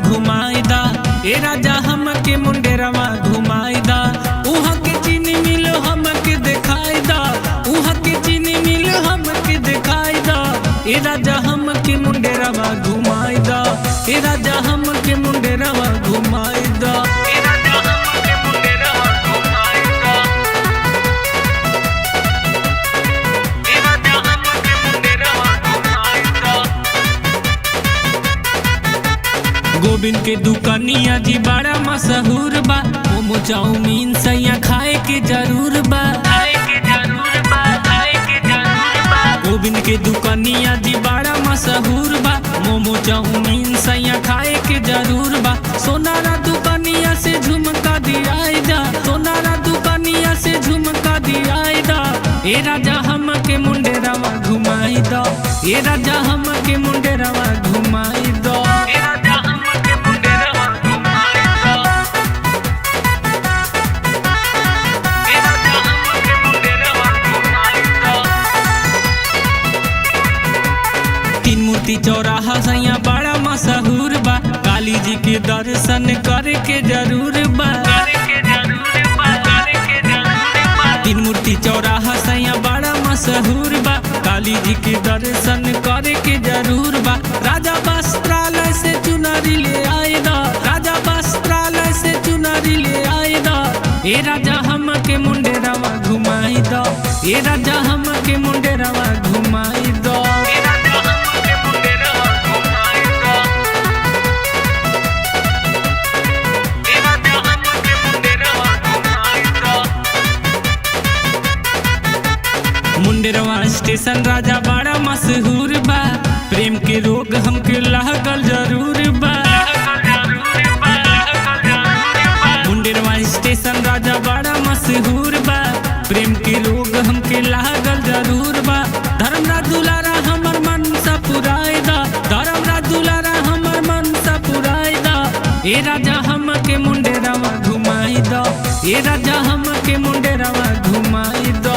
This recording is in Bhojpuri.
घुमाई दा। ए राजा हमके मुंडेरवा घुमाई दा। उहाँ के चीनी मिल हमके दिखाई दा। उहाँ के चीनी मिल हमके दिखाई दा। ए राजा हमके मुंडेरवा घुमाई दा। ए राजा हमके मुंडेरवा घुमाई दा। ए राजा हमके मुंडेरवा घुमाई दा। ए राजा हमके मुंडेरवा घुमाई दा। गोविंद के दुकानिया जी बड़ा मशहूर बा। मोमो चाउमीन सैया खाए के जरूर बा। गोविंद के दुकानिया जी बड़ा मशहूर बा। मोमो चाउमीन सैया खाए के जरूर बा। सोनारा दुकानिया से झुमका दियाई दा। सोनारा दुकानिया से झुमका दियाई दा। ए राजा हमके मुंडेरवा घुमाई दा। ए राजा हमके मुंडेरवा घुमाई दा। ए राजा हमके मुंडेरवा घुमाई दा। ए राजा हमके मुंडेरवा घुमाई दा। तीन मूर्ति चौराहा सैया बड़ा मशहूर बा। काली जी के दर्शन करे के जरूर बा। तीन मूर्ति चौराहा सैया बड़ा मशहूर बा। काली जी के दर्शन करे के जरूर बा। राजा वस्त्रालय से चुनरी ले आए दा। राजा वस्त्रालय से चुनरी ले आए दा। ए राजा हमके मुंडेरवा घुमाई दा। ए राजा हमके मुंडेरवा घुमाई दा। ए राजा हमके मुंडेरवा घुमाई दा। ए राजा हमके मुंडेरवा घुमाई दा। मुंडेरवा स्टेशन राजा बड़ा मशहूर बा। प्रेम के रोग हमके लागल जरूर बा। मुंडेरवा स्टेशन राजा बड़ा मशहूर बा। प्रेम के रोग हमके लागल जरूर बा। धर्मराज दुलारा हमर मन सा पुराई दा। धर्मराज दुलारा हमर मन सा पुराई दा। ए राजा हमके मुंडेरवा घुमाई दा। ए राजा हमके मुंडेरवा घुमाई दा।